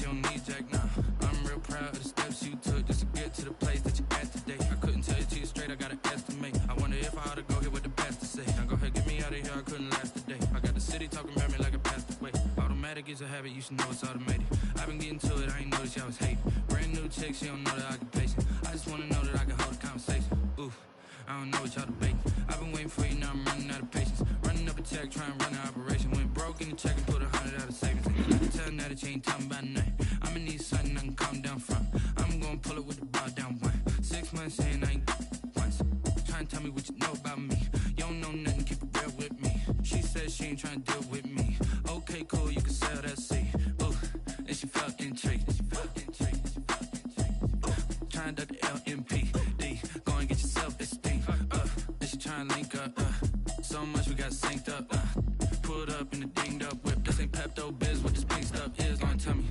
you don't need Jack now. I'm real proud of the steps you took just to get to the place that you're at today. I couldn't tell it to you straight, I gotta estimate. I wonder if I ought to go here with the past to say. Now go ahead, get me out of here, I couldn't last today. I got the city talking about me like I passed away. Automatic is a habit, you should know it's automated. I've been getting to it, I ain't noticed y'all was hating. Brand new chick, she don't know the occupation. I just wanna know that I can hold a conversation. Oof, I don't know what y'all debating. I've been waiting for you, now I'm running out of patience. Running up a check, trying to run an operation. Went broke in the check and put 100 out of savings. I can tell now that you ain't talking about nothing. I'ma need something I can calm down from. I'm gonna pull it with the bar down one. 6 months saying I ain't once. Trying to tell me what you know about me. You don't know nothing, keep it real with me. She said she ain't trying to deal with me. Okay, cool, you can sell that seed. Ooh, and she felt intrigued. Trying to duck the LMPD. Go and get your self-esteem. And she trying to link up. So much we got synced up. Pulled up in the dinged up whip. This ain't Pepto-Biz, what this pink stuff is. Go and tell me.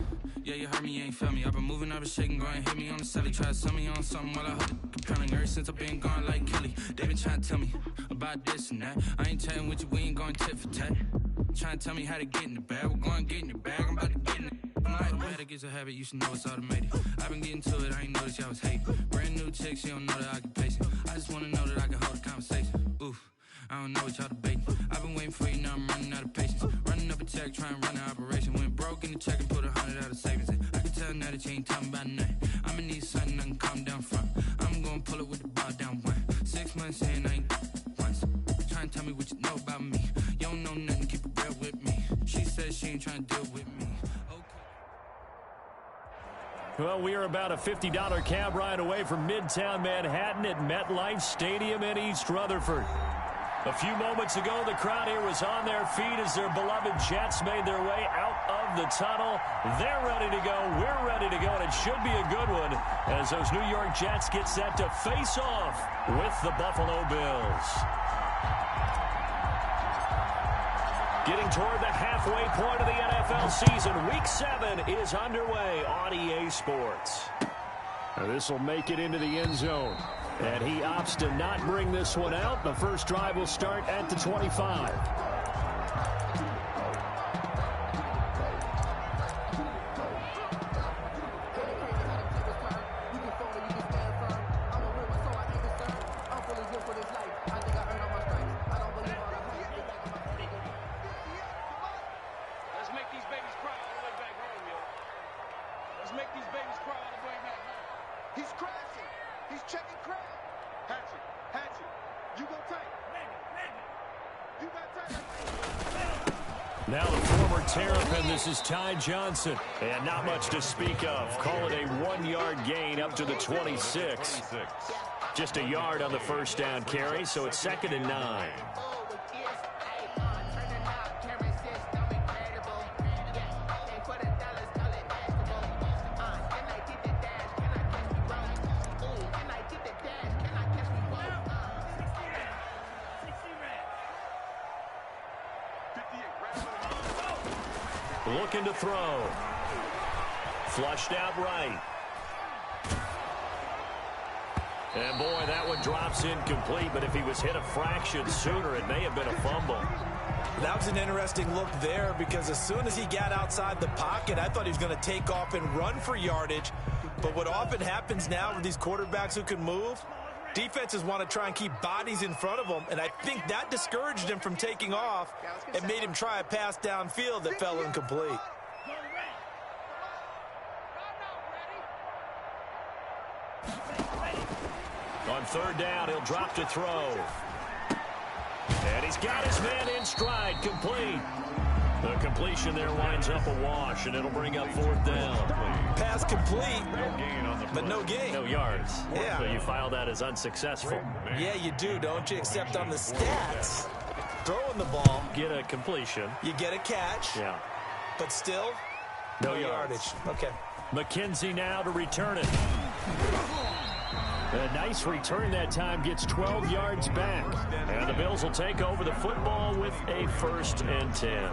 Yeah, you heard me, you ain't felt me. I've been moving, I've been shaking, go and hit me on the celly. Try to sell me on something while I hold it compelling. Ever since I've been gone like Kelly. They been trying to tell me about this and that. I ain't chatting with you, we ain't going tit for tat. Trying to tell me how to get in the bag. We're going to get in the bag, I'm about to get in it. Automatic is a habit, you should know it's automated. I've been getting to it, I ain't noticed y'all was hating. Brand new chick, she don't know the occupation. I just wanna know that I can hold a conversation. Oof, I don't know what y'all debating. I've been waiting for you, now I'm running out of patience. Running up a check, trying to run an operation. Went broke in the check and put 100 out of savings. I can tell now that you ain't talking about nothing. I'ma need something I can calm down from. I'm gonna pull it with the bar down one. 6 months saying I ain't once. Trying to tell me what you know about me. You don't know nothing, keep it real with me. She said she ain't trying to deal with me. Well, we are about a $50 cab ride away from Midtown Manhattan at MetLife Stadium in East Rutherford. A few moments ago, the crowd here was on their feet as their beloved Jets made their way out of the tunnel. They're ready to go. We're ready to go, and it should be a good one as those New York Jets get set to face off with the Buffalo Bills. Getting toward the halfway point of the NFL season, Week 7 is underway on EA Sports. This will make it into the end zone. And he opts to not bring this one out. The first drive will start at the 25. Now the former Terrapin, this is Ty Johnson. And not much to speak of. Call it a 1-yard gain up to the 26. Just a yard on the first down carry, so it's 2nd and 9. Looking to throw. Flushed out right. And boy, that one drops incomplete, but if he was hit a fraction sooner, it may have been a fumble. That was an interesting look there because as soon as he got outside the pocket, I thought he was going to take off and run for yardage. But what often happens now with these quarterbacks who can move, defenses want to try and keep bodies in front of them, and I think that discouraged him from taking off and made him try a pass downfield that fell incomplete. On 3rd down, he'll drop to throw. And he's got his man in stride, complete. The completion there winds up a wash, and it'll bring up 4th down. Pass complete, but no gain. No yards. Yeah. So you file that as unsuccessful. Yeah, you do, don't you? Except on the stats, throwing the ball. Get a completion. You get a catch. Yeah. But still, no yardage. Okay. McKenzie now to return it. A nice return that time, gets 12 yards back. And the Bills will take over the football with a 1st and 10.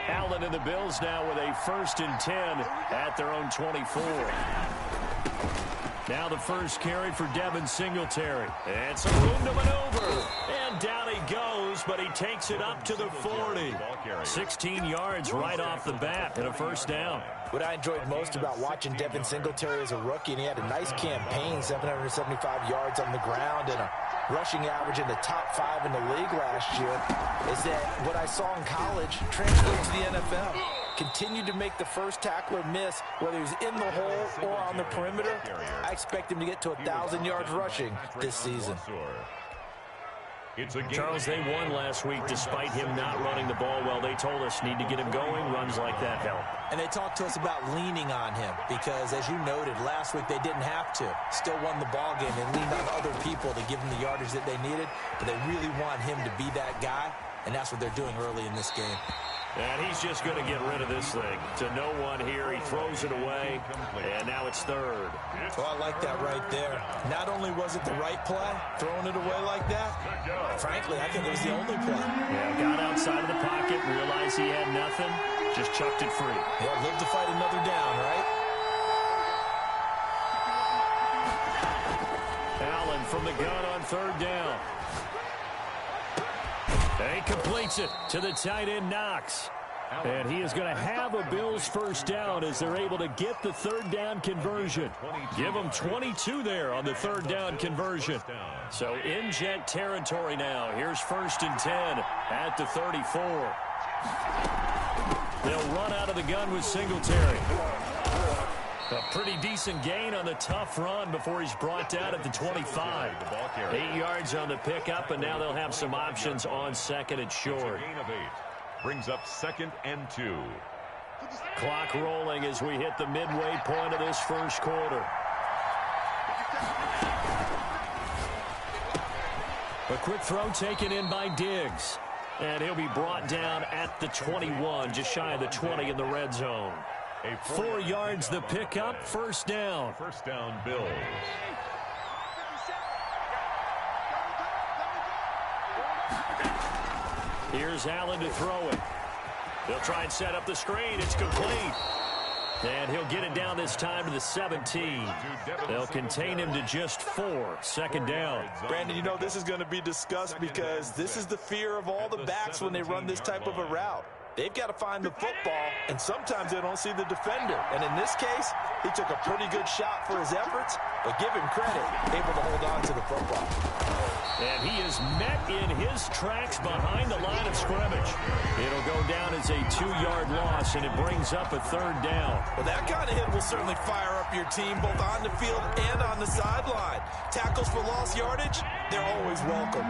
Allen and the Bills now with a 1st and 10 at their own 24. Now the first carry for Devin Singletary. And some room to maneuver. And down he goes, but he takes it up to the 40. 16 yards right off the bat and a first down. What I enjoyed most about watching Devin Singletary as a rookie, and he had a nice campaign, 775 yards on the ground and a rushing average in the top 5 in the league last year, is that what I saw in college transferred to the NFL. Continued to make the first tackler miss, whether he's in the hole or on the perimeter. I expect him to get to 1,000 yards rushing this season. Charles, they won last week despite him not running the ball well. They told us need to get him going. Runs like that help. And they talked to us about leaning on him because, as you noted, last week they didn't have to. Still won the ball game. They leaned on other people to give them the yardage that they needed, but they really want him to be that guy, and that's what they're doing early in this game. And he's just going to get rid of this thing. To no one here, he throws it away, and now it's third. Well, I like that right there. Not only was it the right play, throwing it away like that, frankly, I think it was the only play. Yeah, got outside of the pocket, realized he had nothing, just chucked it free. Yeah, live to fight another down, right? Allen from the gun on third down. And he completes it to the tight end, Knox. And he is going to have a Bills first down as they're able to get the third down conversion. Give them 22 there on the third down conversion. So in jet territory now. Here's 1st and 10 at the 34. They'll run out of the gun with Singletary. A pretty decent gain on the tough run before he's brought down at the 25. 8 yards on the pickup, and now they'll have some options on 2nd and short. Brings up 2nd and 2. Clock rolling as we hit the midway point of this first quarter. A quick throw taken in by Diggs. And he'll be brought down at the 21, just shy of the 20 in the red zone. 4 yards the pickup, first down. First down, Bills. Here's Allen to throw it. They'll try and set up the screen. It's complete. And he'll get it down this time to the 17. They'll contain him to just 4. Second down. Brandon, you know this is going to be discussed because this is the fear of all the backs when they run this type of a route. They've got to find the football, and sometimes they don't see the defender. And in this case, he took a pretty good shot for his efforts, but give him credit, able to hold on to the football. And he is met in his tracks behind the line of scrimmage. It'll go down as a 2-yard loss, and it brings up a third down. Well, that kind of hit will certainly fire up your team, both on the field and on the sideline. Tackles for lost yardage, they're always welcome.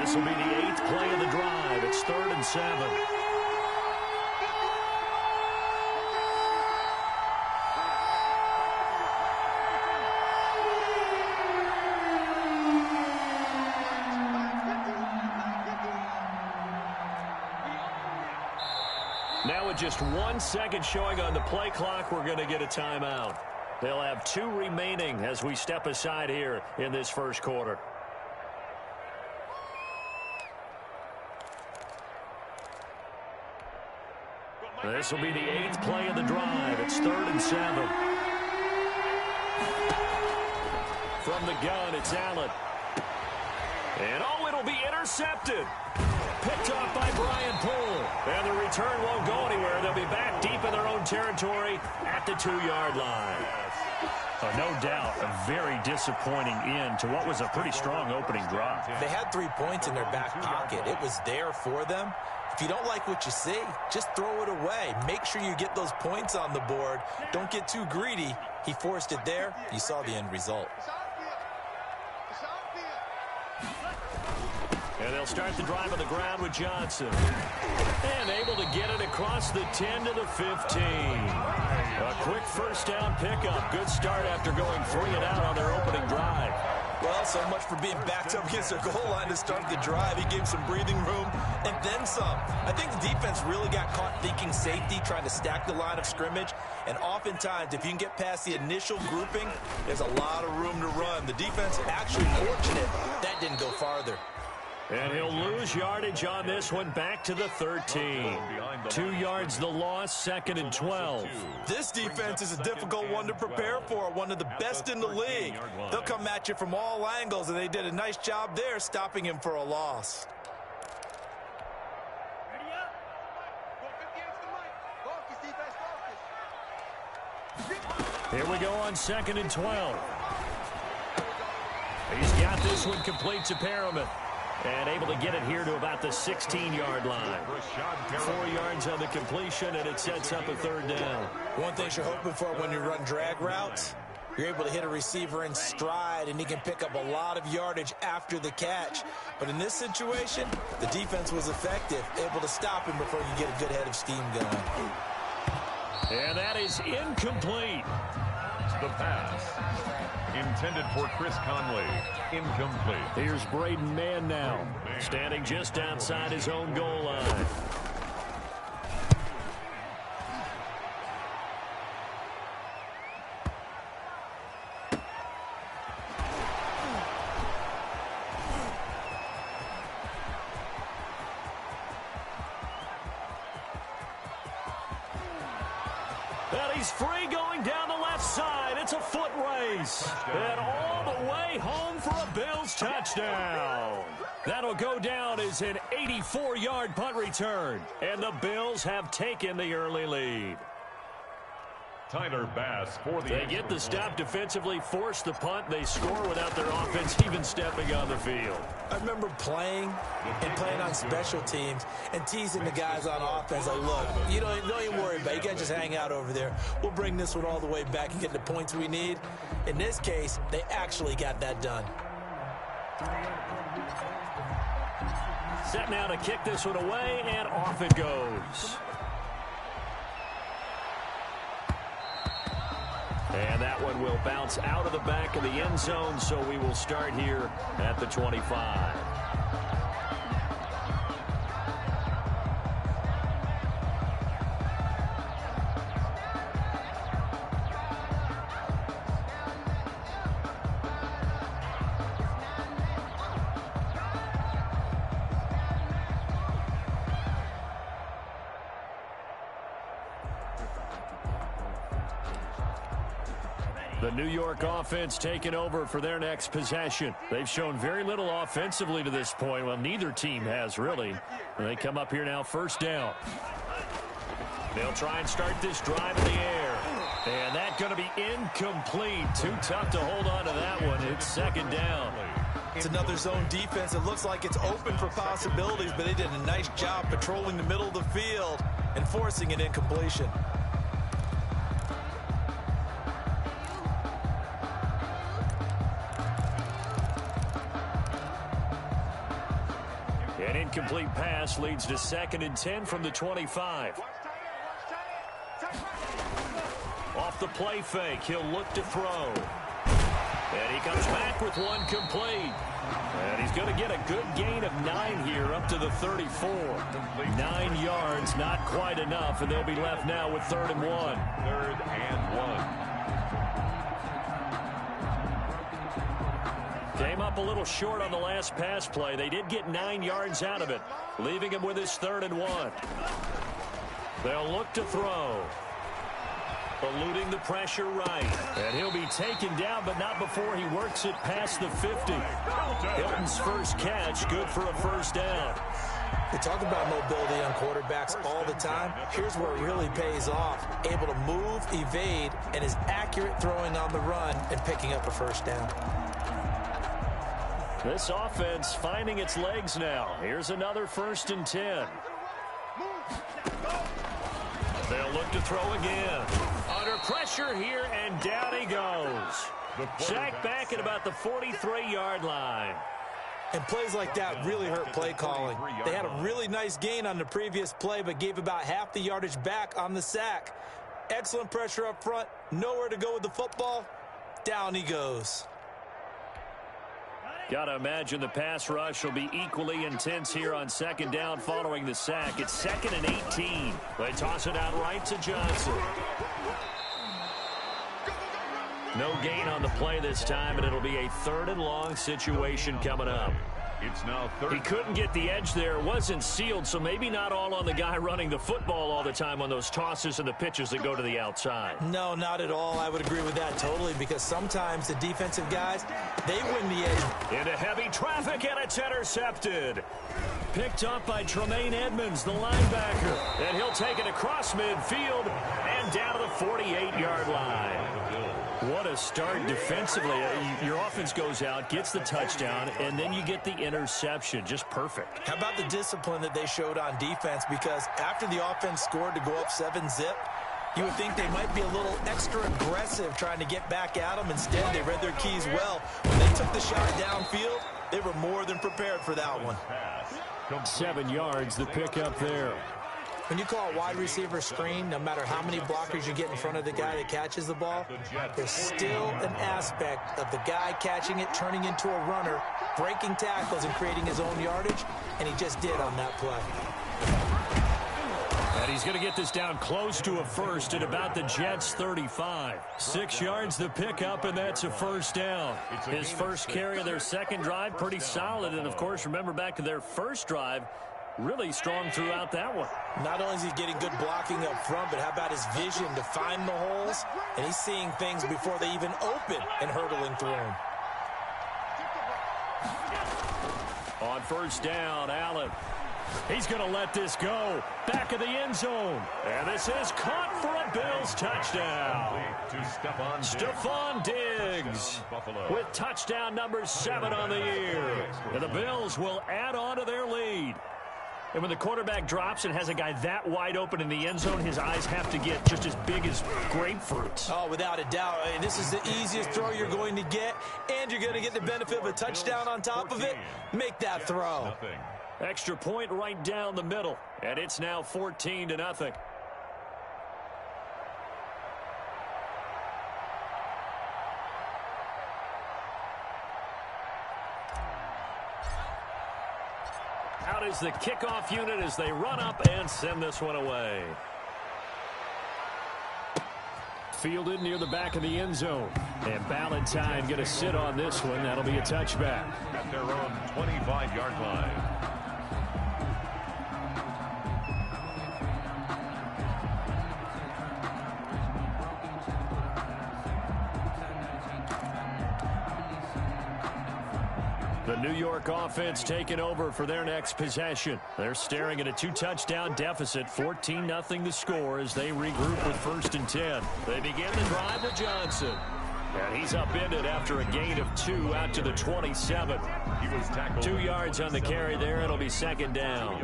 This will be the 8th play of the drive. It's 3rd and 7. Now with just 1 second showing on the play clock, we're going to get a timeout. They'll have 2 remaining as we step aside here in this first quarter. This will be the 8th play of the drive. It's 3rd and 7. From the gun, it's Allen. And oh, it'll be intercepted. Picked off by Brian Poole. And the return won't go anywhere. They'll be back deep in their own territory at the 2-yard line. No doubt, a very disappointing end to what was a pretty strong opening drive. They had 3 points in their back pocket. It was there for them. If you don't like what you see, just throw it away. Make sure you get those points on the board. Don't get too greedy. He forced it there. You saw the end result. And they'll start the drive on the ground with Johnson. And able to get it across the 10 to the 15. A quick first down pickup. Good start after going 3 and out on their opening drive. Well, so much for being backed up against their goal line to start the drive. He gave some breathing room and then some. I think the defense really got caught thinking safety, trying to stack the line of scrimmage. And oftentimes, if you can get past the initial grouping, there's a lot of room to run. The defense actually fortunate that didn't go farther. And he'll lose yardage on this one, back to the 13. 2 yards the loss, 2nd and 12. This defense is a difficult one to prepare for, one of the best in the league. They'll come at you from all angles, and they did a nice job there stopping him for a loss. Here we go on 2nd and 12. He's got this one complete to Perriman. And able to get it here to about the 16-yard line. 4 yards on the completion, and it sets up a 3rd down. One thing you're hoping for when you run drag routes, you're able to hit a receiver in stride, and he can pick up a lot of yardage after the catch. But in this situation, the defense was effective, able to stop him before you get a good head of steam going. And that is incomplete. The pass. Intended for Chris Conley. Incomplete. Here's Braden Mann now, standing just outside his own goal line. And he's free going down the left side. It's a foot race. And all the way home for a Bills touchdown. That'll go down as an 84-yard punt return. And the Bills have taken the early lead. Tyler Bass for the... They get the stop defensively, force the punt. They score without their offense even stepping on the field. I remember playing on special teams and teasing the guys on offense. Like, look, you don't even worry about it. You guys just hang out over there. We'll bring this one all the way back and get the points we need. In this case, they actually got that done. Set now to kick this one away, and off it goes. And that one will bounce out of the back of the end zone, so we will start here at the 25. The New York offense taking over for their next possession. They've shown very little offensively to this point. Well, neither team has, really. And they come up here now, 1st down. They'll try and start this drive in the air. And that's going to be incomplete. Too tough to hold on to that one. It's 2nd down. It's another zone defense. It looks like it's open for possibilities, but they did a nice job patrolling the middle of the field and forcing an incompletion. An incomplete pass leads to 2nd and 10 from the 25. Off the play fake, he'll look to throw. And he comes back with one complete. And he's going to get a good gain of 9 here up to the 34. 9 yards, not quite enough, and they'll be left now with 3rd and 1. 3rd and 1. Came up a little short on the last pass play. They did get 9 yards out of it, leaving him with his 3rd and 1. They'll look to throw. Eluding the pressure right. And he'll be taken down, but not before he works it past the 50. Hilton's first catch, good for a 1st down. They talk about mobility on quarterbacks all the time. Here's where it really pays off. Able to move, evade, and is accurate throwing on the run and picking up a 1st down. This offense finding its legs now. Here's another 1st and 10. They'll look to throw again. Under pressure here, and down he goes. Sacked back at about the 43-yard line. And plays like that really hurt play calling. They had a really nice gain on the previous play, but gave about half the yardage back on the sack. Excellent pressure up front. Nowhere to go with the football. Down he goes. Got to imagine the pass rush will be equally intense here on 2nd down following the sack. It's 2nd and 18. They toss it out right to Johnson. No gain on the play this time, and it'll be a 3rd and long situation coming up. It's now third. He couldn't get the edge there. It wasn't sealed, so maybe not all on the guy running the football all the time on those tosses and the pitches that go to the outside. No, not at all. I would agree with that totally, because sometimes the defensive guys, they win the edge. Into heavy traffic, and it's intercepted. Picked up by Tremaine Edmonds, the linebacker. And he'll take it across midfield and down to the 48-yard line. What a start defensively. Your offense goes out, gets the touchdown, and then you get the interception. Just perfect. How about the discipline that they showed on defense? Because after the offense scored to go up 7-zip, you would think they might be a little extra aggressive trying to get back at them. Instead, they read their keys well. When they took the shot downfield, they were more than prepared for that one. 7 yards, the pickup there. When you call a wide receiver screen, no matter how many blockers you get in front of the guy that catches the ball, there's still an aspect of the guy catching it, turning into a runner, breaking tackles and creating his own yardage, and he just did on that play. And he's going to get this down close to a first at about the Jets' 35. 6 yards the pickup, and that's a first down. His first carry of their second drive, pretty solid. And, of course, remember back to their first drive, really strong throughout that one. Not only is he getting good blocking up front, but how about his vision to find the holes? And he's seeing things before they even open and hurdling through them. On first down, Allen. He's going to let this go. Back of the end zone. And this is caught for a Bills touchdown. Stephon Diggs with touchdown number 7 on the year. And the Bills will add on to their lead. And when the quarterback drops and has a guy that wide open in the end zone, his eyes have to get just as big as grapefruits. Oh, without a doubt. This is the easiest throw you're going to get, and you're going to get the benefit of a touchdown on top of it. Make that throw. Extra point right down the middle, and it's now 14-0. Out is the kickoff unit as they run up and send this one away. Fielded near the back of the end zone. And Ballantyne going to sit on this one. That'll be a touchback. At their own 25-yard line. The New York offense taking over for their next possession. They're staring at a 2-touchdown deficit, 14-0 the score as they regroup with 1st and 10. They begin the drive with Johnson. And he's upended after a gain of 2 out to the 27. He was tackled 2 yards on the carry there. It'll be 2nd down.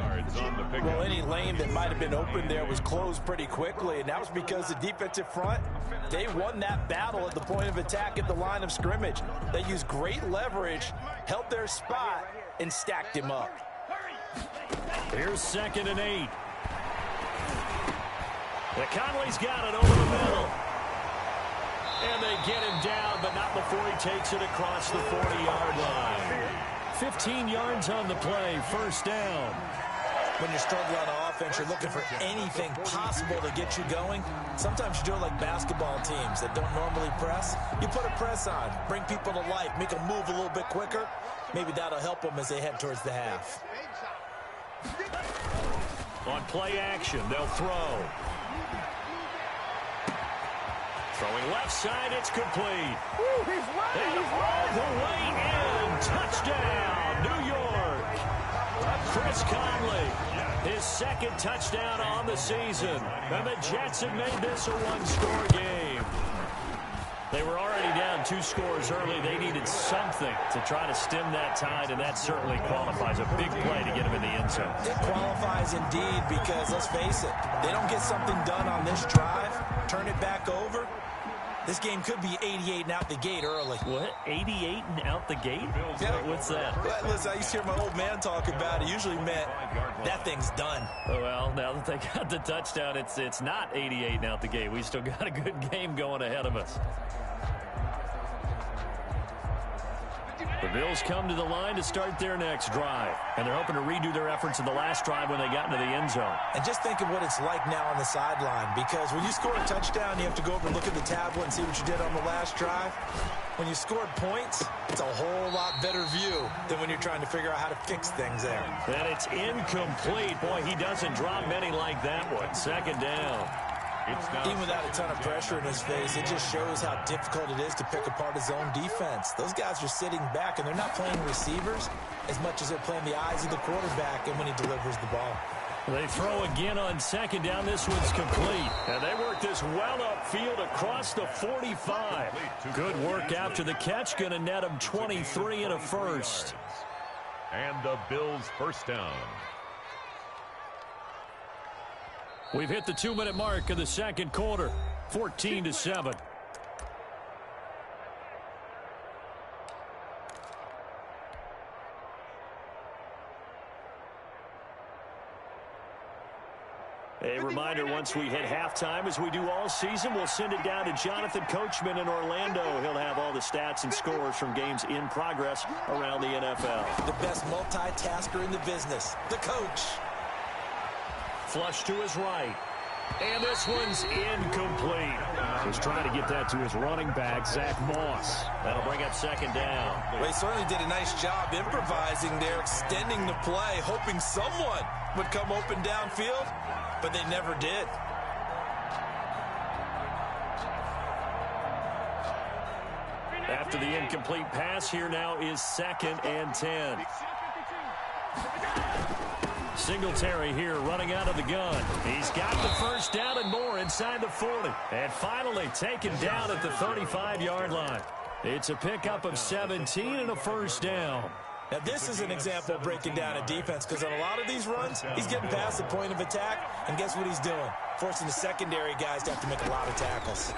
Well, any lane that might have been open there was closed pretty quickly, and that was because the defensive front, they won that battle at the point of attack at the line of scrimmage. They used great leverage, held their spot, and stacked him up. Here's 2nd and 8. The Conley's got it over the middle. And they get him down, but not before he takes it across the 40-yard line. 15 yards on the play, 1st down. When you're struggling on offense, you're looking for anything possible to get you going. Sometimes you do it like basketball teams that don't normally press. You put a press on, bring people to life, make them move a little bit quicker. Maybe that'll help them as they head towards the half. On play action, they'll throw. Throwing left side, it's complete. And all the way in. Touchdown, New York. Chris Conley, his 2nd touchdown on the season. And the Jets have made this a one-score game. They were already down 2 scores early. They needed something to try to stem that tide, and that certainly qualifies. A big play to get them in the end zone. It qualifies indeed because, let's face it, they don't get something done on this drive, turn it back over. This game could be 88 and out the gate early. What? 88 and out the gate? Yeah. What's that? Well, listen, I used to hear my old man talk about it. Usually meant that thing's done. Well, now that they got the touchdown, it's not 88 and out the gate. We still got a good game going ahead of us. The Bills come to the line to start their next drive. And they're hoping to redo their efforts in the last drive when they got into the end zone. And just think of what it's like now on the sideline, because when you score a touchdown, you have to go over and look at the tablet and see what you did on the last drive. When you scored points, it's a whole lot better view than when you're trying to figure out how to fix things there. And it's incomplete. Boy, he doesn't drop many like that one. Second down. Even without a ton of pressure in his face, it just shows how difficult it is to pick apart his own defense. Those guys are sitting back, and they're not playing receivers as much as they're playing the eyes of the quarterback and when he delivers the ball. They throw again on second down. This one's complete. And they work this well upfield across the 45. Good work after the catch. Going to net them 23 and a first. And the Bills first down. We've hit the 2-minute mark of the second quarter. 14-7. A reminder, once we hit halftime, as we do all season, we'll send it down to Jonathan Coachman in Orlando. He'll have all the stats and scores from games in progress around the NFL. The best multitasker in the business, the coach. Flush to his right. And this one's incomplete. He's trying to get that to his running back, Zach Moss. That'll bring up second down. Well, he certainly did a nice job improvising there, extending the play, hoping someone would come open downfield, but they never did. After the incomplete pass, here now is 2nd and 10. Singletary here running out of the gun. He's got the first down and more inside the 40. And finally taken down at the 35-yard line. It's a pickup of 17 and a first down. Now, this is an example of breaking down a defense, because on a lot of these runs, he's getting past the point of attack, and guess what he's doing? Forcing the secondary guys to have to make a lot of tackles.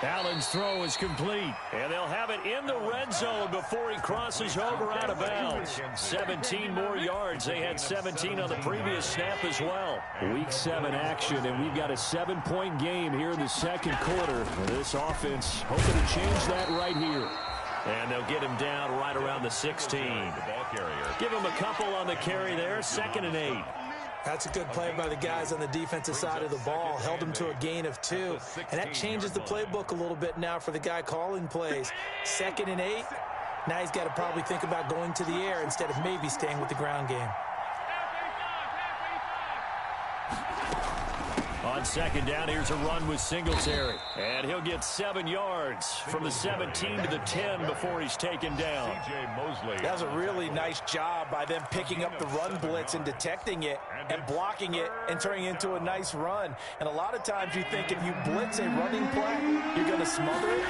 Allen's throw is complete, and they'll have it in the red zone before he crosses over out of bounds. 17 more yards. They had 17 on the previous snap as well. Week 7 action, and we've got a 7-point game here in the second quarter. This offense hoping to change that right here. And they'll get him down right around the 16. Give him a couple on the carry there. 2nd and 8. That's a good play by the guys on the defensive side of the ball. Held him to a gain of 2. And that changes the playbook a little bit now for the guy calling plays. 2nd and 8. Now he's got to probably think about going to the air instead of maybe staying with the ground game. On second down, here's a run with Singletary. And he'll get 7 yards from the 17 to the 10 before he's taken down. That was a really nice job by them picking up the run blitz and detecting it and blocking it and turning it into a nice run. And a lot of times you think if you blitz a running play, you're going to smother it.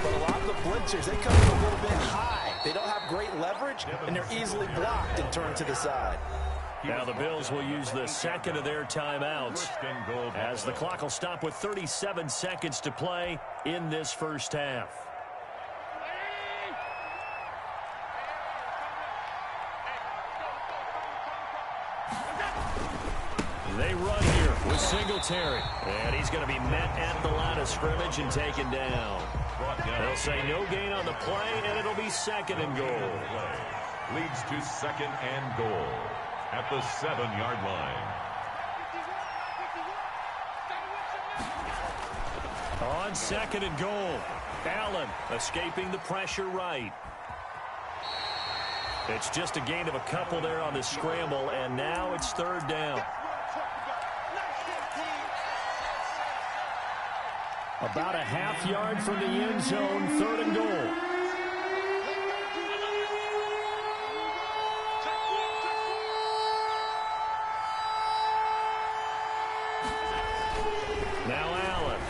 But a lot of the blitzers, they come in a little bit high. They don't have great leverage, and they're easily blocked and turned to the side. Now the Bills will use the second of their timeouts as the clock will stop with 37 seconds to play in this first half. They run here with Singletary. And he's going to be met at the line of scrimmage and taken down. They'll say no gain on the play, and it'll be 2nd and goal. Leads to 2nd and goal at the 7-yard line. On 2nd and goal, Allen escaping the pressure right. It's just a gain of a couple there on the scramble, and now it's 3rd down. About a half yard from the end zone, 3rd and goal. Now Allen.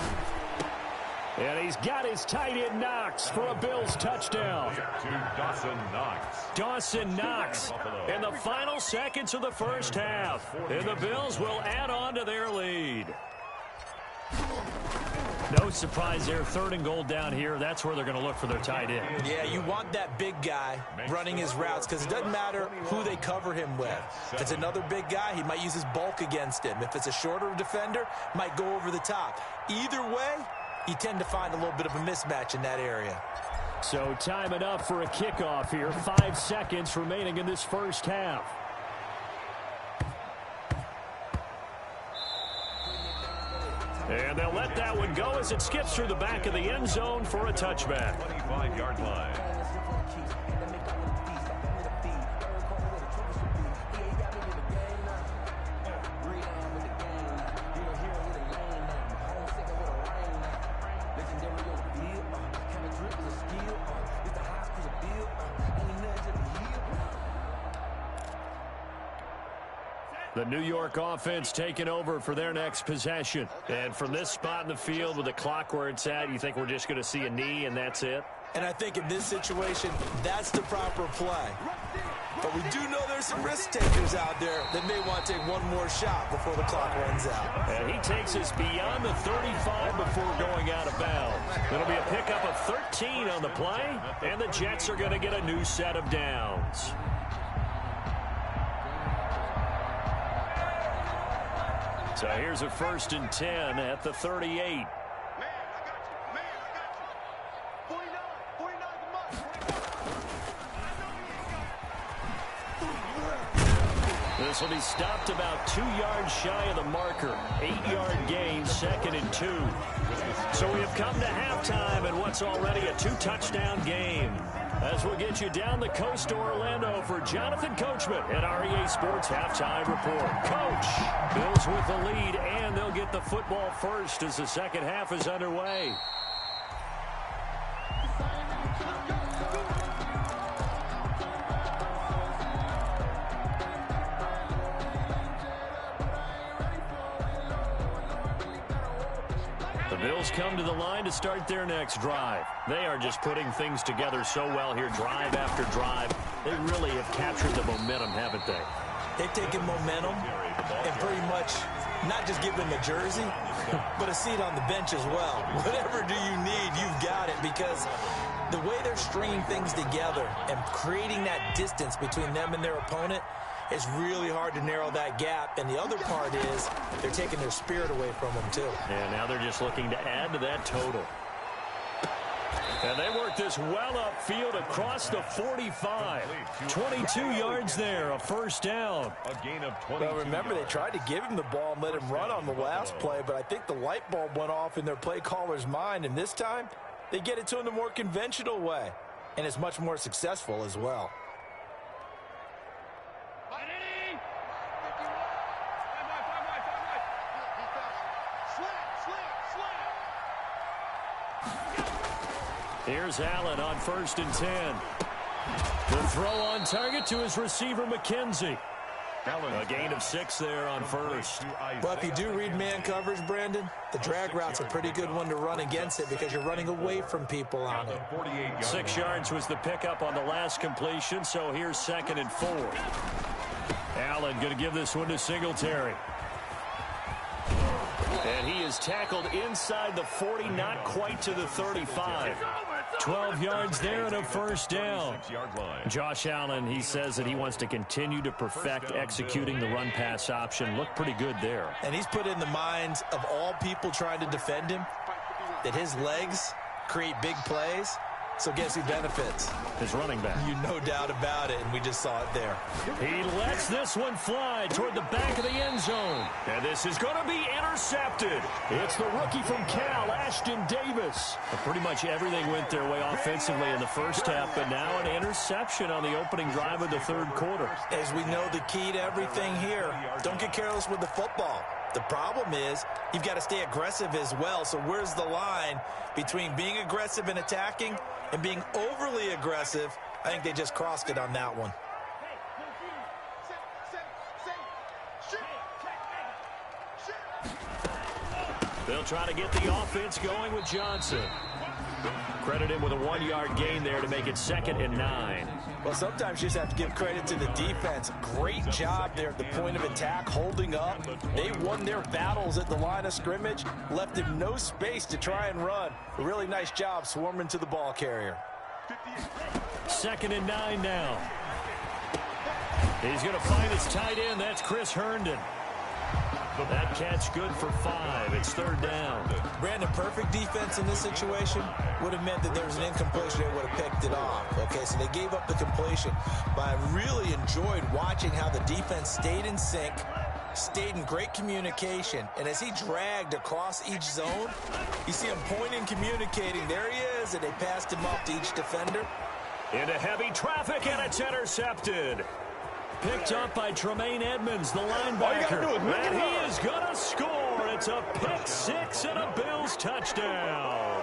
And he's got his tight end Knox for a Bills touchdown. To Dawson Knox. Dawson Knox in the final seconds of the first half. And the Bills will add on to their lead. No surprise there, 3rd and goal down here. That's where they're going to look for their tight end. Yeah, you want that big guy running his routes because it doesn't matter who they cover him with. If it's another big guy, he might use his bulk against him. If it's a shorter defender, might go over the top. Either way, you tend to find a little bit of a mismatch in that area. So time enough for a kickoff here. 5 seconds remaining in this first half. And they'll let that one go as it skips through the back of the end zone for a touchback. 25-yard line. The New York offense taking over for their next possession. And from this spot in the field with the clock where it's at, you think we're just going to see a knee and that's it? And I think in this situation, that's the proper play. But we do know there's some risk takers out there that may want to take one more shot before the clock runs out. And he takes us beyond the 35 before going out of bounds. It'll be a pickup of 13 on the play, and the Jets are going to get a new set of downs. So here's a 1st and 10 at the 38. This will be stopped about 2 yards shy of the marker. 8-yard gain, 2nd and 2. So we have come to halftime in what's already a 2-touchdown game. As we'll get you down the coast to Orlando for Jonathan Coachman at REA Sports Halftime Report. Coach, Bills with the lead, and they'll get the football first as the second half is underway. Bills come to the line to start their next drive. They are just putting things together so well here, drive after drive. They really have captured the momentum, haven't they? They've taken momentum and pretty much not just give them a jersey, but a seat on the bench as well. Whatever do you need, you've got it, because the way they're stringing things together and creating that distance between them and their opponent, it's really hard to narrow that gap. And the other part is they're taking their spirit away from them, too. And now they're just looking to add to that total. And they work this well upfield across the 45. 22 yards there, a 1st down. A gain of 20. Well, remember, they tried to give him the ball and let him run on the last play, but I think the light bulb went off in their play caller's mind. And this time, they get it to him the more conventional way. And it's much more successful as well. Here's Allen on 1st and 10. The throw on target to his receiver, McKenzie. A gain of 6 there on 1st. Well, if you do read man coverage, Brandon, the drag route's a pretty good one to run against it because you're running away from people on it. 6 yards was the pickup on the last completion, so here's 2nd and 4. Allen going to give this one to Singletary. And he is tackled inside the 40, not quite to the 35. 12 yards there and a 1st down. Josh Allen, he says that he wants to continue to perfect executing the run-pass option. Looked pretty good there. And he's put in the minds of all people trying to defend him that his legs create big plays. So guess who benefits? His running back. You no doubt about it, and we just saw it there. He lets this one fly toward the back of the end zone. And this is going to be intercepted. It's the rookie from Cal, Ashton Davis. And pretty much everything went their way offensively in the first half, but now an interception on the opening drive of the 3rd quarter. As we know, the key to everything here, don't get careless with the football. The problem is you've got to stay aggressive as well. So where's the line between being aggressive and attacking and being overly aggressive? I think they just crossed it on that one. They'll try to get the offense going with Johnson. Credit him with a 1-yard gain there to make it 2nd and 9. Well, sometimes you just have to give credit to the defense. Great job there at the point of attack, holding up. They won their battles at the line of scrimmage, left him no space to try and run. A really nice job swarming to the ball carrier. 2nd and 9 now. He's going to find his tight end. That's Chris Herndon. That catch good for 5. It's 3rd down. Brandon, perfect defense in this situation would have meant that there was an incompletion. They would have picked it off. Okay, so they gave up the completion. But I really enjoyed watching how the defense stayed in sync, stayed in great communication, and as he dragged across each zone, you see him pointing, communicating. There he is, and they passed him up to each defender. Into heavy traffic, and it's intercepted. Picked up by Tremaine Edmonds, the linebacker. And he is going to score. It's a pick 6 and a Bills touchdown.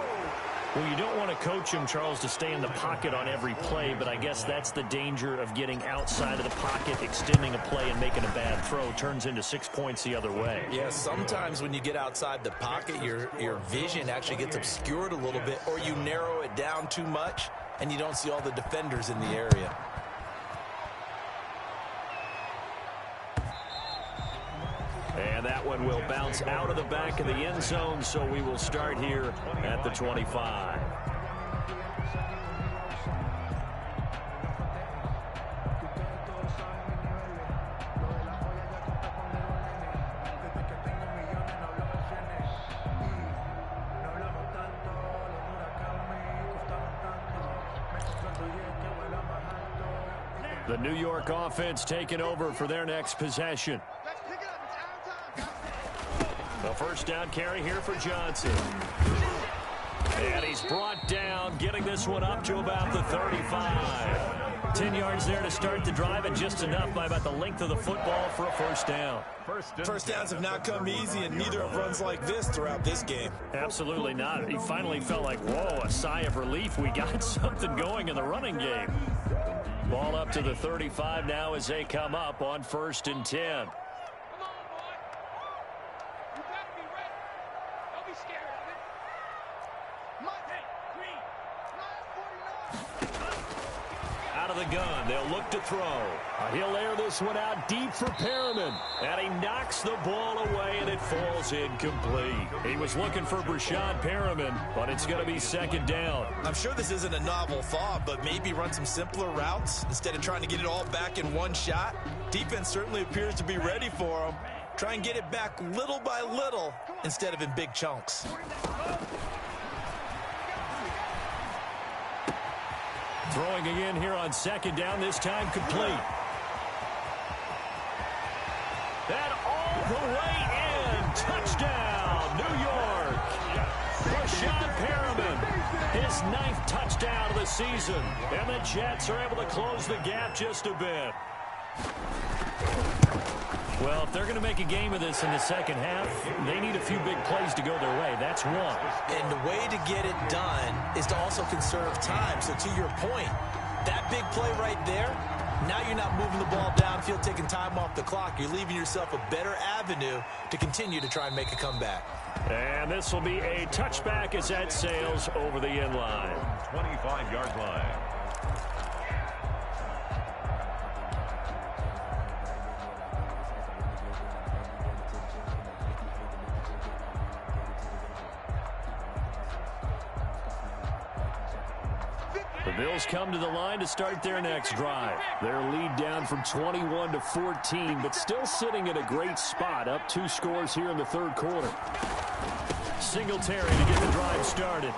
Well, you don't want to coach him, Charles, to stay in the pocket on every play, but I guess that's the danger of getting outside of the pocket, extending a play, and making a bad throw. Turns into 6 points the other way. Yeah, sometimes when you get outside the pocket, your vision actually gets obscured a little bit, or you narrow it down too much, and you don't see all the defenders in the area. And that one will bounce out of the back of the end zone, so we will start here at the 25. The New York offense taking over for their next possession. The first down carry here for Johnson. And he's brought down, getting this one up to about the 35. 10 yards there to start the drive, and just enough by about the length of the football for a first down. First downs have not come easy, and neither have runs like this throughout this game. Absolutely not. He finally felt like, whoa, a sigh of relief. We got something going in the running game. Ball up to the 35 now as they come up on 1st and 10. Out of the gun, they'll look to throw. He'll air this one out deep for Perriman. And he knocks the ball away, and it falls incomplete. He was looking for Brashad Perriman, but it's going to be 2nd down. I'm sure this isn't a novel thought, but maybe run some simpler routes instead of trying to get it all back in one shot. Defense certainly appears to be ready for him. Try and get it back little by little instead of in big chunks. Throwing again here on 2nd down, this time complete. And all the way in. Touchdown, New York. Brashad Perriman, his 9th touchdown of the season. And the Jets are able to close the gap just a bit. Well, if they're going to make a game of this in the second half, they need a few big plays to go their way. That's one. And the way to get it done is to also conserve time. So to your point, that big play right there, now you're not moving the ball downfield, taking time off the clock. You're leaving yourself a better avenue to continue to try and make a comeback. And this will be a touchback as that sails over the end line. 25-yard line. The Bills come to the line to start their next drive. Their lead down from 21 to 14, but still sitting at a great spot, up 2 scores here in the 3rd quarter. Singletary to get the drive started.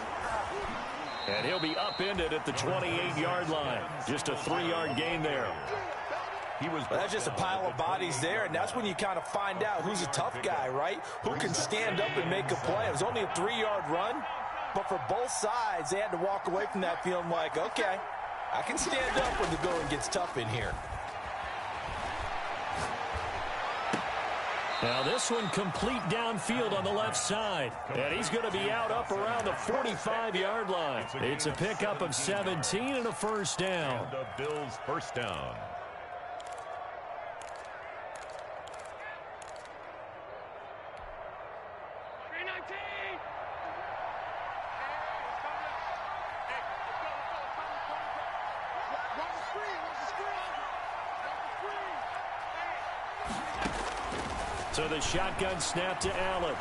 And he'll be upended at the 28-yard line. Just a 3-yard gain there. That's just a pile of bodies there, and that's when you kind of find out who's a tough guy, right? Who can stand up and make a play. It was only a 3-yard run. But for both sides, they had to walk away from that feeling like, okay, I can stand up when the going gets tough in here. Now this one complete downfield on the left side. And he's going to be out up around the 45-yard line. It's a pickup of 17 and a first down. And the Bills' first down. So the shotgun snap to Allen.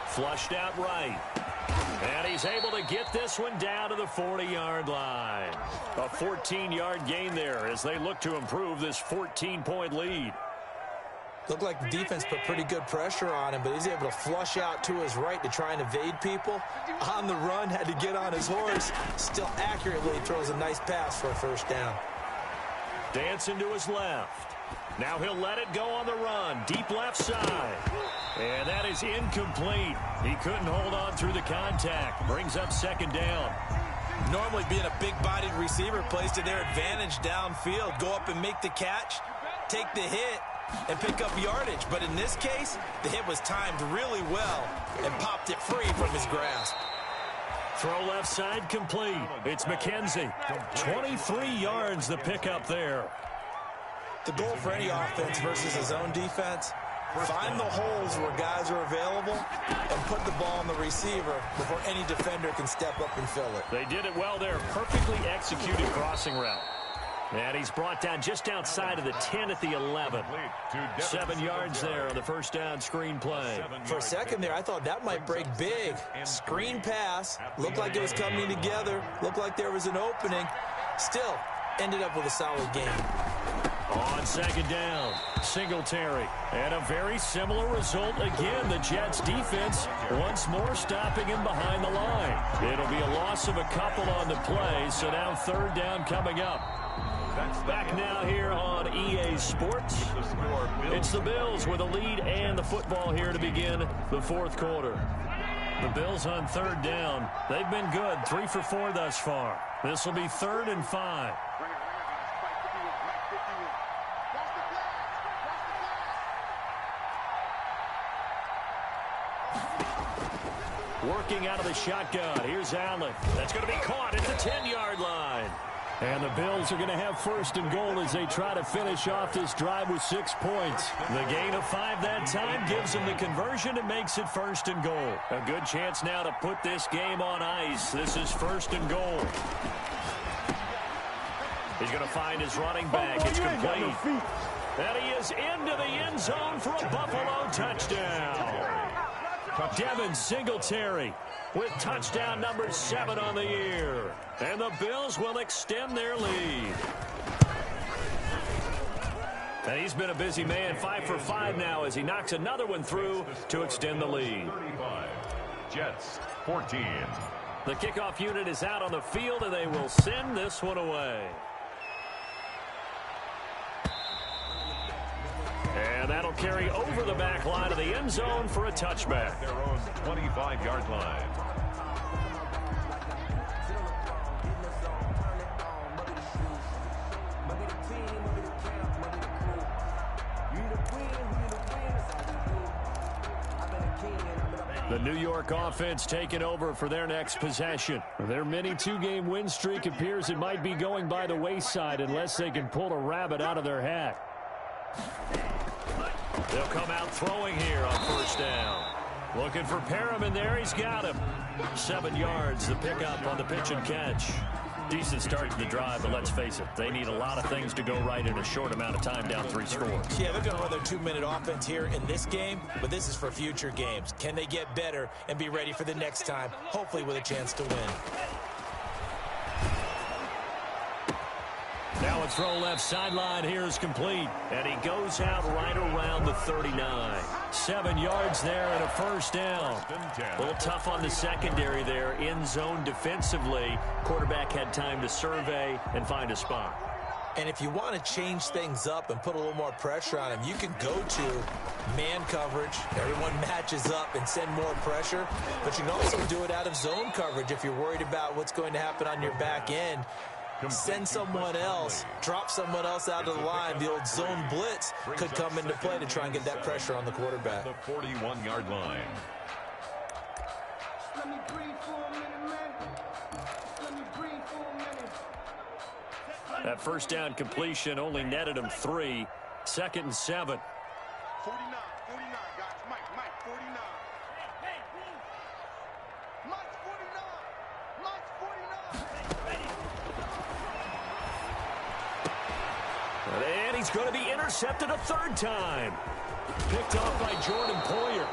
Flushed out right. And he's able to get this one down to the 40-yard line. A 14-yard gain there as they look to improve this 14-point lead. Looked like the defense put pretty good pressure on him, but he's able to flush out to his right to try and evade people. On the run, had to get on his horse. Still accurately throws a nice pass for a first down. Dancing to his left. Now he'll let it go on the run. Deep left side. And that is incomplete. He couldn't hold on through the contact. Brings up second down. Normally being a big-bodied receiver plays to their advantage downfield. Go up and make the catch, take the hit, and pick up yardage. But in this case, the hit was timed really well and popped it free from his grasp. Throw left side complete. It's McKenzie. 23 yards the pickup there. The goal for any offense versus his own defense, find the holes where guys are available and put the ball on the receiver before any defender can step up and fill it. They did it well there. Perfectly executed crossing route. And he's brought down just outside of the 10 at the 11. 7 yards there on the first down screen play. For a second there, I thought that might break big. Screen pass. Looked like it was coming together. Looked like there was an opening. Still, ended up with a solid game. On second down, Singletary. And a very similar result again. The Jets defense once more stopping him behind the line. It'll be a loss of a couple on the play, so now third down coming up. Back now here on EA Sports. It's the Bills with a lead and the football here to begin the fourth quarter. The Bills on third down. They've been good, 3 for 4 thus far. This will be 3rd and 5. Working out of the shotgun. Here's Allen. That's going to be caught at the 10-yard line. And the Bills are going to have first and goal as they try to finish off this drive with 6 points. The gain of 5 that time gives them the conversion and makes it first and goal. A good chance now to put this game on ice. This is first and goal. He's going to find his running back. It's complete. And he is into the end zone for a Buffalo touchdown. Devin Singletary with touchdown number 7 on the year. And the Bills will extend their lead. And he's been a busy man, 5 for 5 now as he knocks another one through to extend the lead. 35, Jets 14. The kickoff unit is out on the field, and they will send this one away. And that'll carry over the back line of the end zone for a touchback. Their own 25-yard line. The New York offense taking over for their next possession. Their mini 2-game win streak appears it might be going by the wayside unless they can pull a rabbit out of their hat. They'll come out throwing here on first down. Looking for Perriman there. He's got him. 7 yards, the pickup on the pitch and catch. Decent start to the drive, but let's face it, they need a lot of things to go right in a short amount of time, down 3 scores. Yeah, they're going to run their 2-minute offense here in this game, but this is for future games. Can they get better and be ready for the next time, hopefully with a chance to win? Now a throw left sideline here is complete. And he goes out right around the 39. 7 yards there and a first down. A little tough on the secondary there. In zone defensively. Quarterback had time to survey and find a spot. And if you want to change things up and put a little more pressure on him, you can go to man coverage. Everyone matches up and send more pressure. But you can also do it out of zone coverage if you're worried about what's going to happen on your back end. Send someone else, drop someone else out of the line. The old zone blitz could come into play to try and get that pressure on the quarterback. The 41-yard line. That first down completion only netted him 3. 2nd and 7. 49, guys. Mike, 49. Mike's 49. And he's going to be intercepted a 3rd time. Picked off by Jordan Poyer.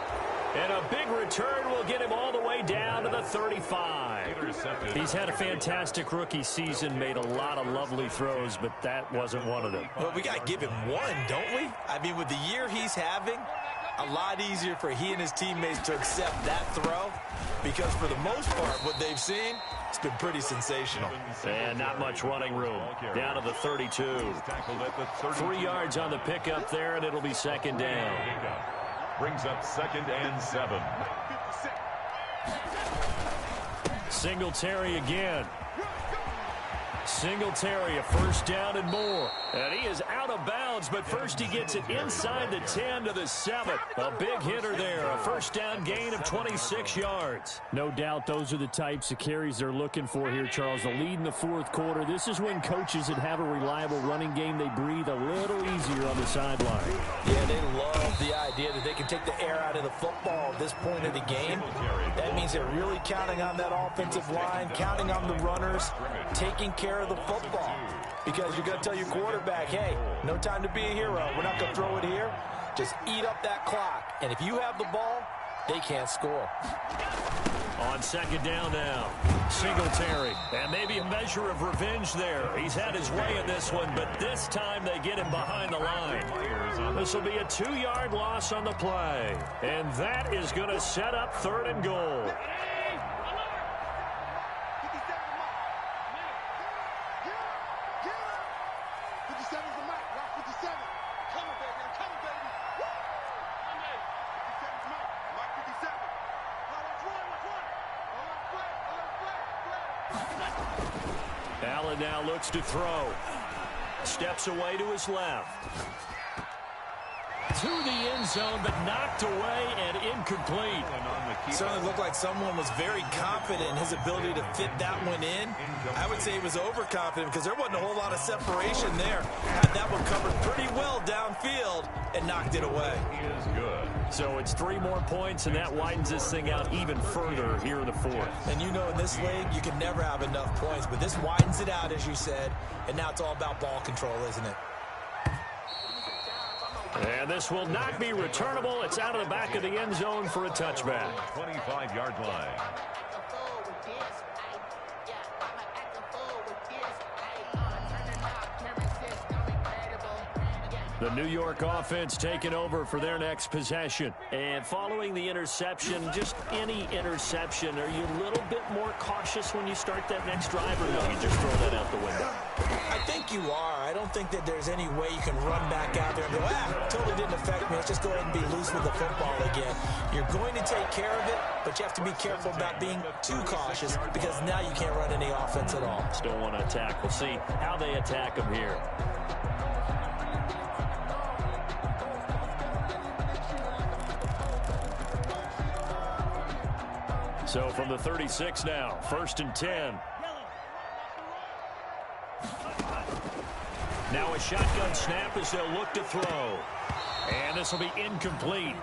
And a big return will get him all the way down to the 35. He's had a fantastic rookie season, made a lot of lovely throws, but that wasn't one of them. Well, we got to give him one, don't we? I mean, with the year he's having, a lot easier for he and his teammates to accept that throw, because for the most part, what they've seen, it's been pretty sensational. And not much running room. Down to the 32. 3 yards on the pickup there, and it'll be second down. Brings up 2nd and 7. Singletary again. Singletary, a first down and more. And he is out of bounds, but first he gets it inside the 10 to the 7. A big hitter there, a first down gain of 26 yards. No doubt those are the types of carries they're looking for here, Charles. The lead in the fourth quarter. This is when coaches that have a reliable running game, they breathe a little easier on the sideline. Yeah, they love the idea that they can take the air out of the football at this point of the game. That means they're really counting on that offensive line, counting on the runners, taking care of the football. Because you're going to tell your quarterback, hey, no time to be a hero. We're not going to throw it here. Just eat up that clock. And if you have the ball, they can't score. On second down now, Singletary. And maybe a measure of revenge there. He's had his way in this one, but this time they get him behind the line. This will be a 2-yard loss on the play. And that is going to set up 3rd and goal. Allen now looks to throw. Steps away to his left. To the end zone, but knocked away and incomplete. Certainly looked like someone was very confident in his ability to fit that one in. I would say he was overconfident because there wasn't a whole lot of separation there. Had that one covered pretty well downfield and knocked it away. He is good. So it's 3 more points, and that widens this thing out even further here in the 4th. And you know in this league, you can never have enough points, but this widens it out, as you said, and now it's all about ball control, isn't it? And this will not be returnable. It's out of the back of the end zone for a touchback. 25-yard line. The New York offense taking over for their next possession. And following the interception, just any interception, are you a little bit more cautious when you start that next drive, or no, you just throw that out the window? I think you are. I don't think that there's any way you can run back out there and go, totally didn't affect me. Let's just go ahead and be loose with the football again. You're going to take care of it, but you have to be careful about being too cautious because now you can't run any offense at all. Still want to attack. We'll see how they attack them here. So from the 36 now, 1st and 10. Now a shotgun snap as they'll look to throw. And this will be incomplete.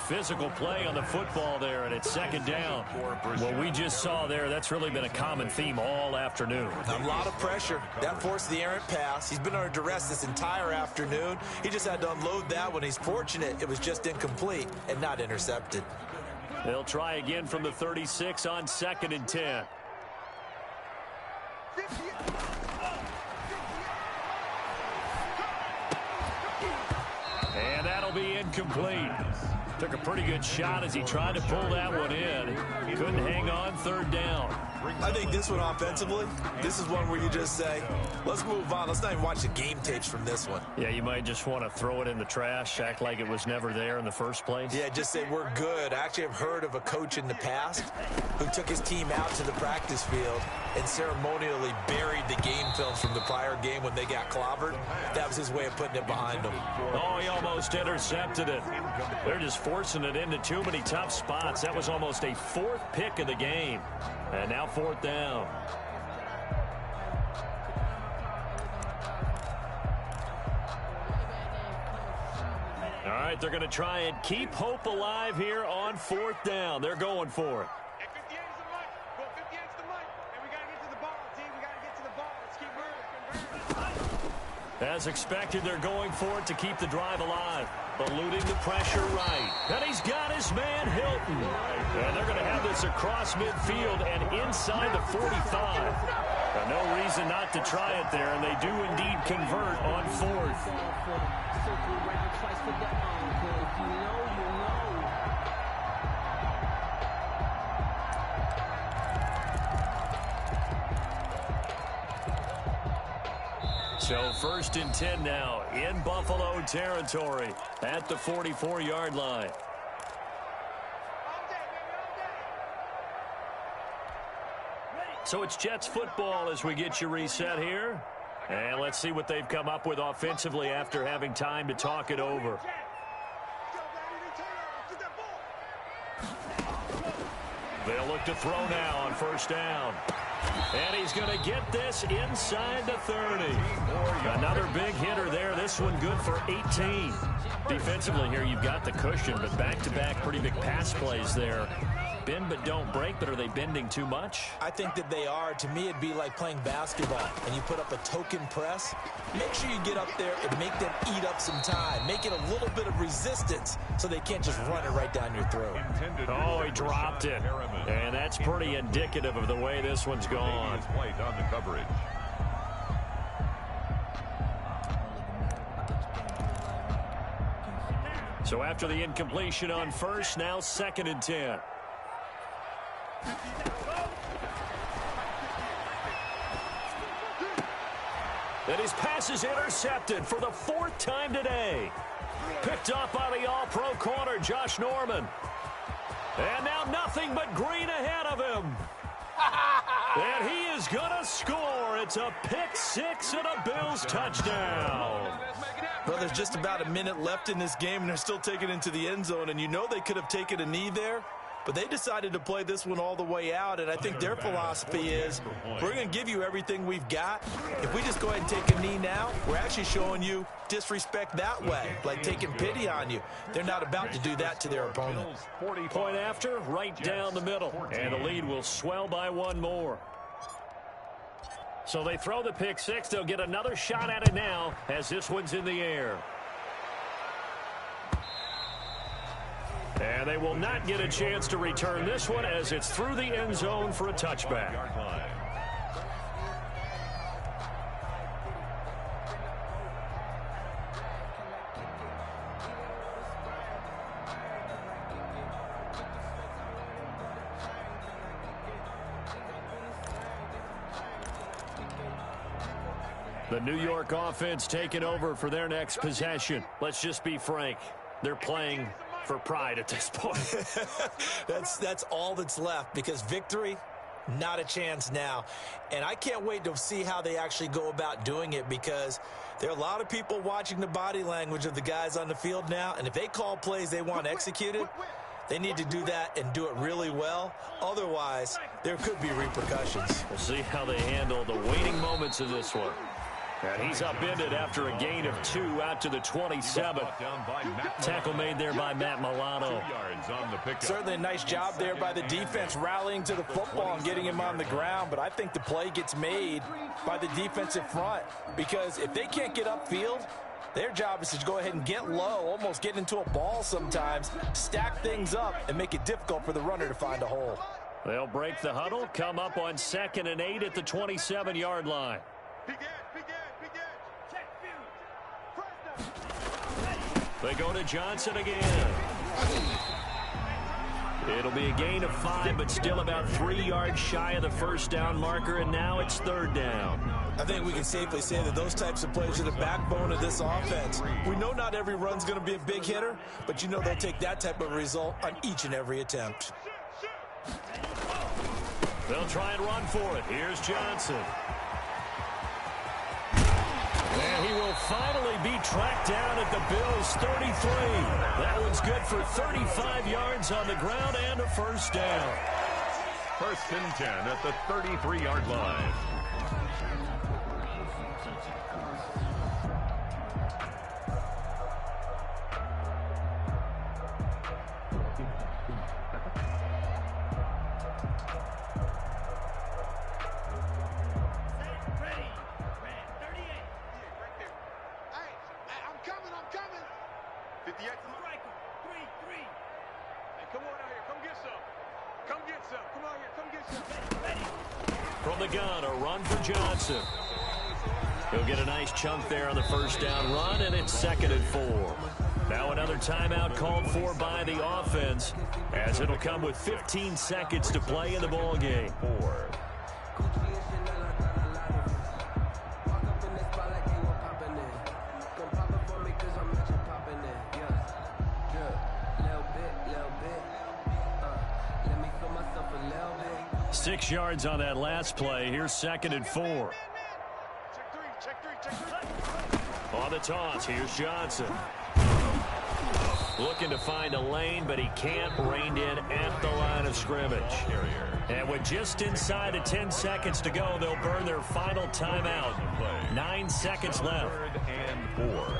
Physical play on the football there, and it's 2nd down. What we just saw there, that's really been a common theme all afternoon. A lot of pressure. That forced the errant pass. He's been under duress this entire afternoon. He just had to unload that one. He's fortunate it was just incomplete and not intercepted. They'll try again from the 36 on 2nd and 10. And that'll be incomplete. Took a pretty good shot as he tried to pull that one in. Couldn't hang on, 3rd down. I think this one offensively, this is one where you just say, let's move on. Let's not even watch the game tapes from this one. Yeah, you might just want to throw it in the trash, act like it was never there in the first place. Yeah, just say we're good. I actually have heard of a coach in the past who took his team out to the practice field and ceremonially buried the game films from the prior game when they got clobbered. That was his way of putting it behind them. Oh, he almost intercepted it. They're just forcing it into too many tough spots. That was almost a 4th pick of the game. And now 4th down. All right, they're going to try and keep hope alive here on 4th down. They're going for it. At 58 is the mic. Well, 58 is the mic. And we got to get to the ball, team. We got to get to the ball. Let's keep moving. As expected, they're going for it to keep the drive alive. Eluding the pressure right. And he's got his man, Hilton. And they're going to have this across midfield and inside the 45. No reason not to try it there, and they do indeed convert on fourth. So 1st and 10 now in Buffalo territory at the 44-yard line. So it's Jets football as we get you reset here. And let's see what they've come up with offensively after having time to talk it over. They'll look to throw now on 1st down. And he's going to get this inside the 30. Another big hitter there. This one good for 18. Defensively here, you've got the cushion, but back-to-back pretty big pass plays there. Bend but don't break, but are they bending too much? I think that they are. To me, it'd be like playing basketball, and you put up a token press. Make sure you get up there and make them eat up some time. Make it a little bit of resistance so they can't just run it right down your throat. Oh, he dropped it. And that's pretty indicative of the way this one's gone. White on the coverage. So after the incompletion on 1st, now 2nd and 10. And his pass is intercepted for the 4th time today. Picked off by the all-pro corner, Josh Norman. And now nothing but green ahead of him. And he is going to score. It's a pick 6 and a Bills touchdown. Well, there's just about a minute left in this game, and they're still taking it into the end zone. And you know they could have taken a knee there, but they decided to play this one all the way out. And I think their philosophy is, we're going to give you everything we've got. If we just go ahead and take a knee now, we're actually showing you disrespect that way, like taking pity on you. They're not about to do that to their opponent. Point after, right down the middle. And the lead will swell by one more. So they throw the pick 6. They'll get another shot at it now as this one's in the air. And they will not get a chance to return this one as it's through the end zone for a touchback. The New York offense taking over for their next possession. Let's just be frank. They're playing for pride at this point. That's all that's left, because victory, not a chance now. And I can't wait to see how they actually go about doing it, because there are a lot of people watching the body language of the guys on the field now, and if they call plays they want executed, they need to do that and do it really well. Otherwise, there could be repercussions. We'll see how they handle the waiting moments of this one. And he's upended after a gain of 2 out to the 27. Tackle made there by Matt Milano. Certainly a nice job there by the defense, rallying to the football and getting him on the ground. But I think the play gets made by the defensive front, because if they can't get upfield, their job is to go ahead and get low, almost get into a ball sometimes, stack things up, and make it difficult for the runner to find a hole. They'll break the huddle, come up on 2nd and 8 at the 27-yard line. They go to Johnson again. It'll be a gain of 5, but still about 3 yards shy of the first down marker, and now it's 3rd down. I think we can safely say that those types of plays are the backbone of this offense. We know not every run's going to be a big hitter, but you know they'll take that type of result on each and every attempt. They'll try and run for it. Here's Johnson. And he will finally be tracked down at the Bills' 33. That one's good for 35 yards on the ground and a first down. 1st and 10 at the 33-yard line. Come get some. Come on here. Come get some. From the gun, a run for Johnson. He'll get a nice chunk there on the first down run, and it's 2nd and 4. Now another timeout called for by the offense, as it'll come with 15 seconds to play in the ball game. 4. Six yards on that last play. Here's 2nd and 4. On the toss, here's Johnson. Looking to find a lane, but he can't. Reined in at the line of scrimmage. And with just inside of 10 seconds to go, they'll burn their final timeout. 9 seconds left. 3rd and 4.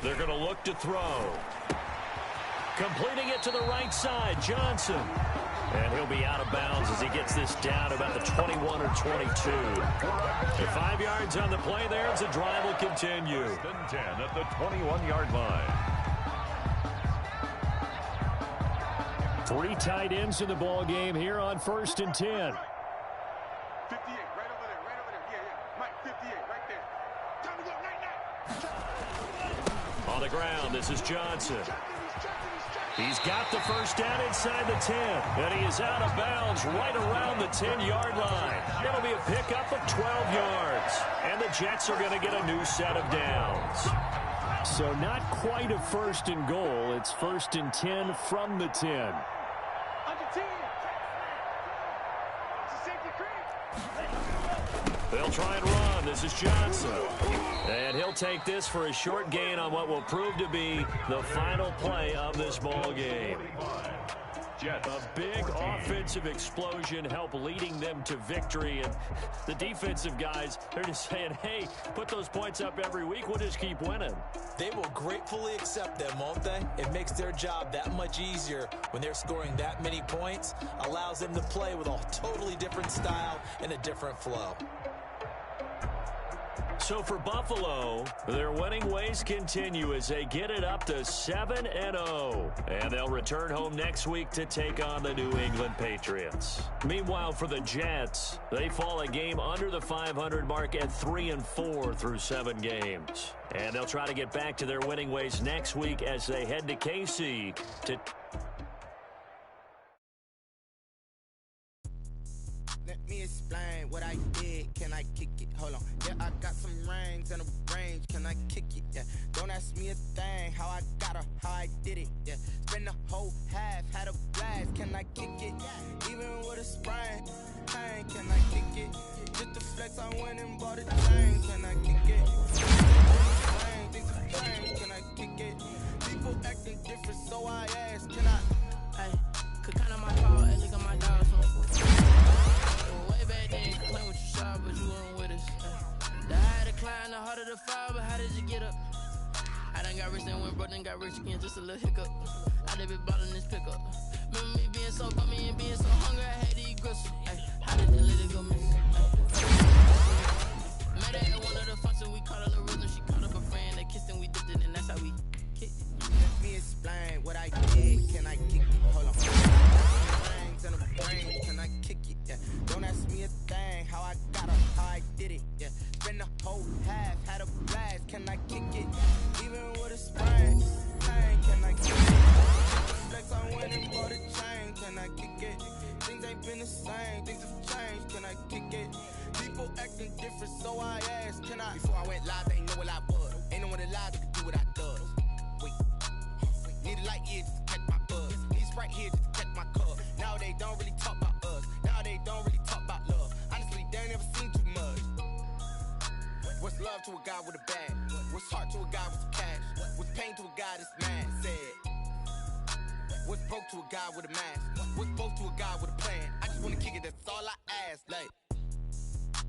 They're going to look to throw. Completing it to the right side, Johnson. And he'll be out of bounds as he gets this down about the 21 or 22. And 5 yards on the play there as the drive will continue. 10 at the 21-yard line. 3 tight ends in the ball game here on 1st and 10. 58, right over there, right over there. Yeah. Mike, 58, right there. Time to go, night. On the ground, this is Johnson. He's got the first down inside the 10, and he is out of bounds right around the 10-yard line. It'll be a pickup of 12 yards, and the Jets are going to get a new set of downs. So not quite a 1st and goal. It's 1st and 10 from the 10. Under 10. It's a safety cream. They'll try and run. This is Johnson. And he'll take this for a short gain on what will prove to be the final play of this ball game. A big offensive explosion helped leading them to victory. And the defensive guys, they're just saying, hey, put those points up every week. We'll just keep winning. They will gratefully accept them, won't they? It makes their job that much easier when they're scoring that many points. Allows them to play with a totally different style and a different flow. So for Buffalo, their winning ways continue as they get it up to 7-0. And they'll return home next week to take on the New England Patriots. Meanwhile, for the Jets, they fall a game under the 500 mark at 3-4 through 7 games. And they'll try to get back to their winning ways next week as they head to KC to... Let me explain what I did. Can I kick it? Hold on. Yeah, I got some rings and a range. Can I kick it? Yeah. Don't ask me a thing. How I got her, how I did it. Yeah. Spend the whole half, had a blast. Can I kick it? Even with a sprain. Pain, can I kick it? Just the flex, I went and bought a chain. Can I kick it? Things have changed. Can I kick it? People acting different, so I asked. Can I? Hey, could count on my call and look at my dogs. Way back then, complain what you saw, but you weren't with us. The higher the climb, the harder the fall, but how did you get up? I done got rich and went broke, then got rich again, just a little hiccup. I done been ballin' this pickup. Remember me being so bummy and being so hungry, I had to eat gristle. Ay, how did you let it go miss? Met her at one of the functions, we called her the rhythm. She called up a friend, they kissed and we dipped it, and that's how we kicked it. Let me explain what I did. Can I kick it? Hold on. Rings and a brain. Can I kick it? Yeah. Don't ask me a thing. How I got her, how I did it. Yeah. Spend the whole half, had a blast. Can I kick it? Even with a sprain. Pain. Can I kick it? Flex, I went and bought a chain. Can I kick it? Things ain't been the same. Things have changed. Can I kick it? People acting different, so I asked. Can I? Before I went live, they ain't know what I was. Ain't no one alive that could do what I does. Wait. Need a light here just to catch my buzz. Need Sprite here just to catch my cup. Now they don't really talk about us. Now they don't really talk about love. Honestly, they ain't never seen too much. What's love to a guy with a bag? What's heart to a guy with some cash? What's pain to a guy that's mad? Said. What's broke to a guy with a mask? What's both to a guy with a plan? I just wanna kick it, that's all I ask. Like,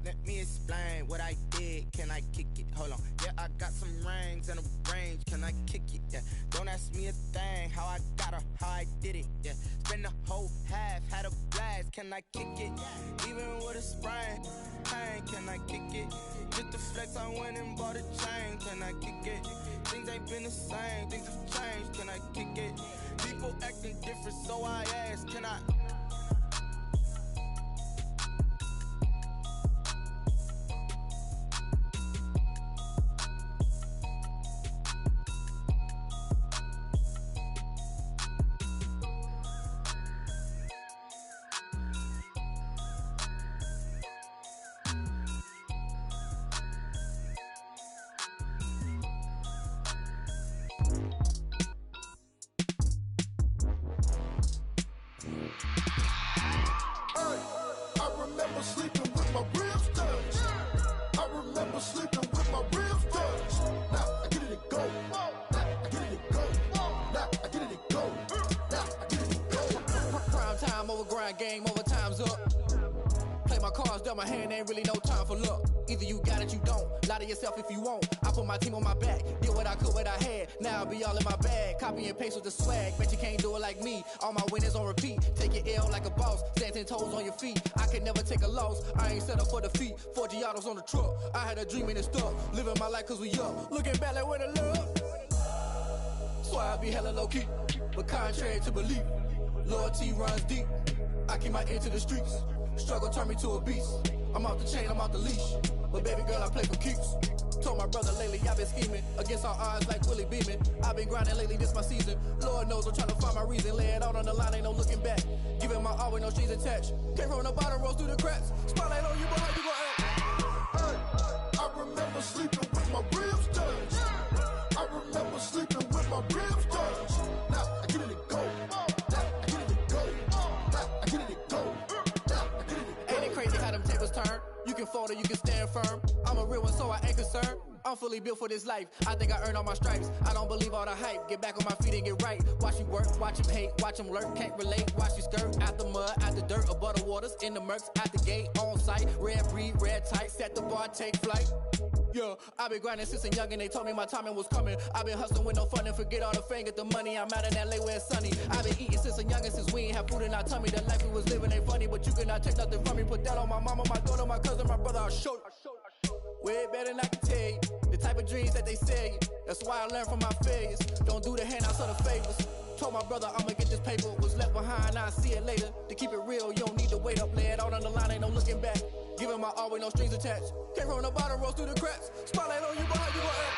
Let me explain what I did. Can I kick it? Hold on. Yeah, I got some rings and a range. Can I kick it? Yeah. Don't ask me a thing. How I got her, how I did it. Yeah. Spend the whole half, had a blast. Can I kick it? Even with a sprain, pain. Can I kick it? Just to flex, I went and bought a chain. Can I kick it? Things ain't been the same. Things have changed. Can I kick it? People acting different, so I ask. Can I? Game over, time's up. Play my cards, dealt my hand, ain't really no time for luck. Either you got it, you don't. Lie to yourself if you won't. I put my team on my back, did what I could, what I had. Now I'll be all in my bag, copy and paste with the swag. Bet you can't do it like me. All my winners on repeat. Take your L like a boss, stand 10 toes on your feet. I can never take a loss. I ain't set up for defeat. 4 Giottos on the truck. I had a dream and it stuck. Living my life cause we up. Looking back like where the love. So I be hella low key, but contrary to belief, loyalty runs deep. I keep my ear to the streets. Struggle turned me to a beast. I'm off the chain, I'm off the leash. But baby girl, I play for keeps. Told my brother lately, I've been scheming against all odds like Willie Beeman. I've been grinding lately, this my season. Lord knows I'm trying to find my reason. Lay it out on the line, ain't no looking back. Giving my all with no strings attached. Came from the bottom, rose through the cracks. Spotlight on you, but how you gon' act? Hey, I remember sleeping with my ribs touched. I remember sleeping with my ribs touched. Now I get it to go. Turn. You can fold or you can stand firm. I'm a real one, so I ain't concerned. I'm fully built for this life. I think I earned all my stripes. I don't believe all the hype. Get back on my feet and get right. Watch you work, watch him hate, watch him lurk. Can't relate, watch you skirt. Out the mud, out the dirt, above the waters, in the murks, out the gate, on site. Red breed, red tight, set the bar, take flight. Yeah, I've been grinding since a young and they told me my timing was coming. I've been hustling with no fun and forget all the fame, get the money. I'm out in LA where it's sunny. I've been eating since a young and since we ain't have food in our tummy. The life we was living ain't funny, but you cannot take nothing from me. Put that on my mama, my daughter, my cousin, my brother, I'll show you. Way better than I can tell you. The type of dreams that they sell you. That's why I learned from my failures. Don't do the handouts or the favors. Told my brother I'ma get this paper. Was left behind, I'll see it later. To keep it real, you don't need to wait up. Lay it out on the line, ain't no looking back. Giving my all with no strings attached. Came from the bottom, rose through the cracks. Spotlight on you, but how you gon' act?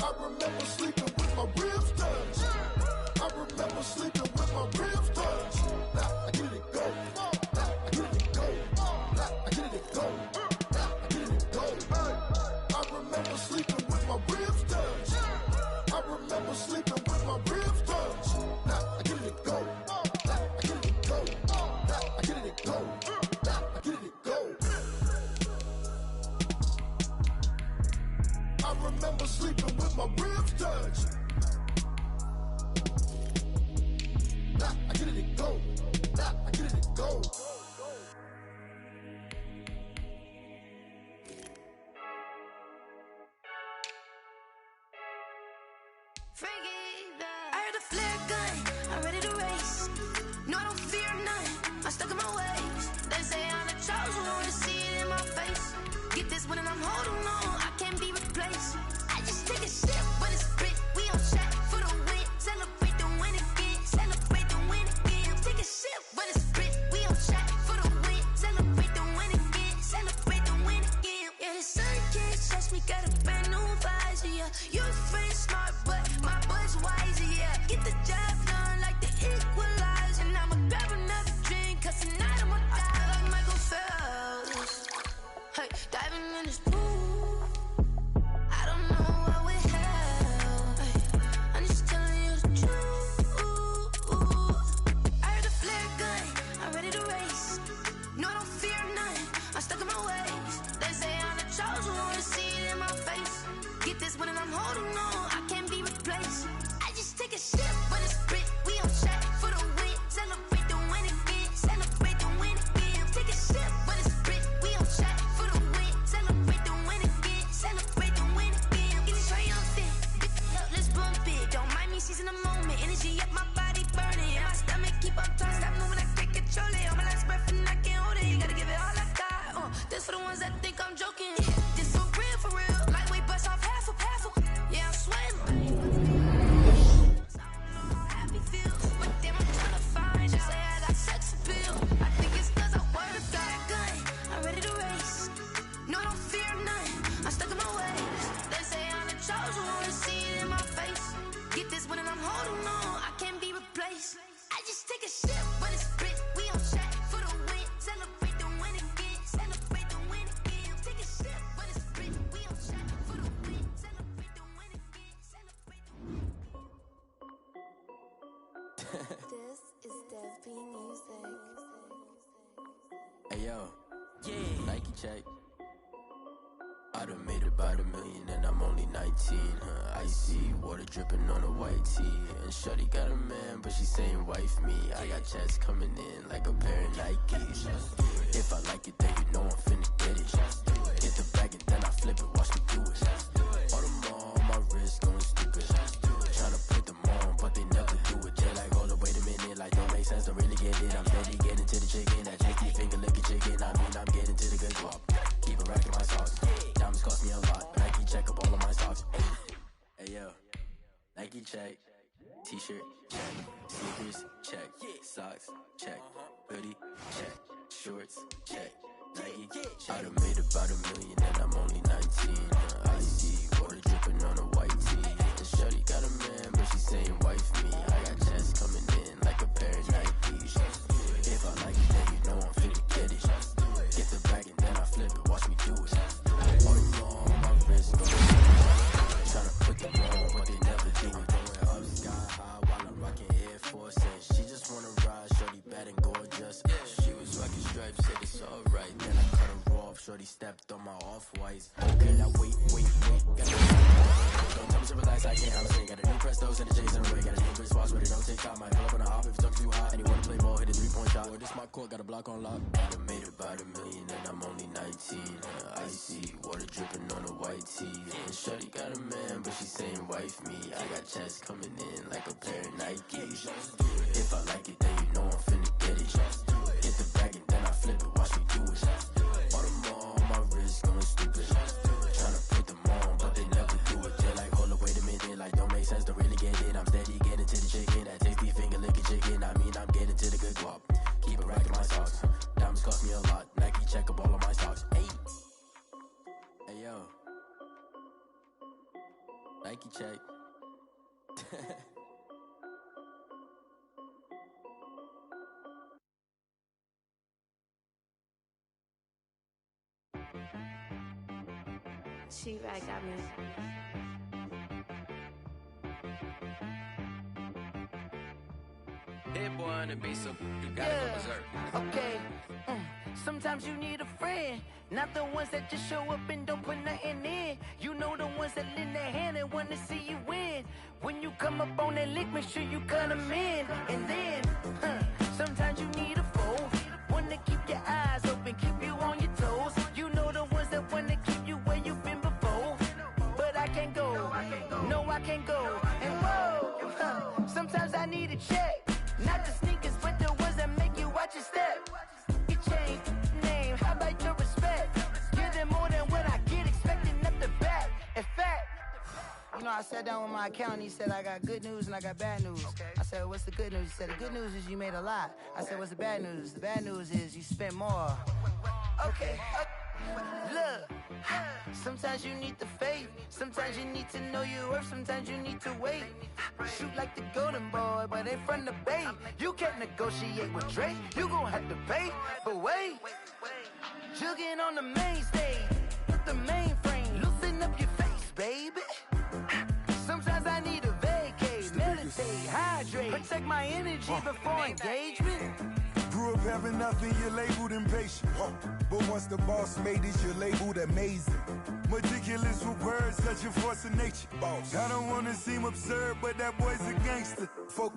I remember sleeping with my ribs touched. I remember sleeping with my ribs touched. Now I get it to go. Now I get it to go. Now I get it to go. Now I get it to go. I remember sleeping with my ribs touched. I remember sleeping with my ribs touched. Now I get it to go. Now I get it to go. Now I get it to go. Now I get it to go. I remember sleeping with my ribs touched. Now I get it to go. Now I get it to go. I heard the flare gun, I'm ready to race. No, I don't fear none, I'm stuck in my ways. They say I'm the chosen one, see it in my face. Get this one and I'm holding on, I can't be replaced. I just take a sip when it's spit, we on track for the win. Celebrate the win again, celebrate the win again. Take a sip when it's spit, we on track for the win. Celebrate the win again, celebrate the win again. Yeah, the sun can't touch me, got a brand new visor, yeah. Your friend's smart, but my bud's wiser, yeah. Get the job done like the equalizer. And I'ma grab another drink, cause tonight I'ma die like Michael Phelps. Hey, diving in this pool, I don't know what we have. Hey, I'm just telling you the truth. I heard the flare gun, I'm ready to race. No, I don't fear none, I'm stuck in my ways. They say I'm the chosen one, see it in my face. Get this one and I'm holding on, I can't be replaced. I just take a sip when it's for the ones that think I'm joking. This for real. Lightweight bust off half a. Yeah, I'm sweating. Happy feel, but damn, I'm trying to find. Just say I got sex appeal. I think it's 'cause I worked got a gun. I'm ready to race. No, I don't fear nothing. I'm stuck in my ways. They say I'm the chosen one. See it in my face. Get this one and I'm holding on. I can't be replaced. I just take a sip, but it's spit. We on chat for the win. Celebrate the win again. Celebrate the win again. Take a sip, but it's spit. We on chat for the win. Celebrate the win again. Celebrate the win. This is Dev B Music. Hey yo, yeah. Nike check. I done made about $1 million and I'm only 19. Icy water dripping on a white tee. And shorty got a man, but she saying wife me. I got checks coming in like a pair of Nikes. If I like it, then you know I'm finna get it. Get the bag and then I flip it, watch me do it. All them on my wrist going stupid. Tryna put them on, but they never do it. They're like, hold up, wait a minute, like don't make sense, don't really get it. I'm steady getting to the chicken, that chicky finger licking chicken. I mean, I'm getting to the good guap. Keep it racking my socks. Diamonds cost me a lot. Nike check up all of my socks. Hey yo, Nike check. T-shirt check. Sneakers check. Socks check. Hoodie check. Shorts check. Nike. I done made about $1 million and I'm only 19. Icy water dripping on a white tee. And shorty got a man, but she saying wife me. I got checks coming in like a pair of Nikes. If I like it, then you know I'm finna get it. Get the bag and then I flip it, watch me do it. All along my wrist going tryna put them on, but they never do it. Going up sky high while I'm rocking Air Force. And she just wanna ride, shorty bad and gorgeous. She was rocking stripes, said it's alright. Then I cut her off, shorty stepped on my off-whites. Okay, now wait. Don't tell me to relax, I can't, I'm saying. Got a new Prestos and a Jason away. Got a new wristwatch, but it don't take time. Might pull up on a hop if it's talking too hot. And he wanna play ball, hit a 3-point shot. Well, this my court, got a block on lock. I done made about $1 million and I'm only 19. Icy water dripping on a white tee. And shorty got a man, but she saying wife me. I got checks coming in like a pair of Nikes. If I like it, then you know I'm finna get it. Get the bag and then I flip it, watch me do it. All them on my wrist going stupid. Tryna put them on, but they never do it. They're like, hold up, wait a minute, like don't make sense, don't really get it. I'm steady getting to the chicken, that tasty finger licking chicken. I mean, I'm getting to the good guap. Keep it racking my socks. Diamonds cost me a lot. Nike check up all of my socks. Hey yo, Nike check. She right got me. Hit boy on the beat, so you gotta go berserk. Okay. Sometimes you need a friend, not the ones that just show up and don't put nothing in. You know the ones that lend their hand and want to see you win. When you come up on that lick, make sure you cut them in. And then, sometimes you need a foe, one to keep your eyes open, keep you on your toes. You know the ones that want to keep you where you've been before. But I can't go, no I can't go. And whoa, sometimes I need a check, not the sneakers, but the ones that make you watch your step. You change name, how about your respect? Give them more than what I get, expecting nothing back. In fact, you know, I sat down with my accountant, he said I got good news and I got bad news. I said, what's the good news? He said, the good news is you made a lot. I said, what's the bad news? The bad news is you spent more. Okay. Look, sometimes you need the faith, sometimes you need to know your worth, sometimes you need to wait. Shoot like the golden boy, but in front of the bay. You can't negotiate with Drake, you gon' have to pay. But wait, jugging on the main stage, with the mainframe, loosen up your face, baby. Sometimes I need a vacate, meditate, hydrate, protect my energy before engagement. Grew up having nothing, you're labeled impatient. But once the boss made it, you're labeled amazing. Meticulous with words, such a force of nature. I don't wanna seem absurd, but that boy's a gangster.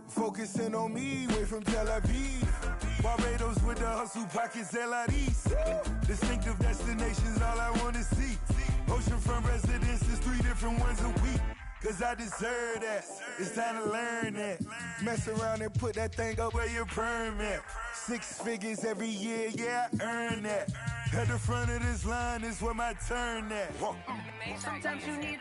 Focusing on me, way from Tel Aviv. Barbados with the hustle pockets, LIDs. Distinctive destinations, all I wanna see. Oceanfront residences, 3 different ones a week. Cause I deserve that, it's time to learn that. Mess around and put that thing up where your perm at. 6 figures every year, yeah, I earn that. At the front of this line is where my turn at. Sometimes you need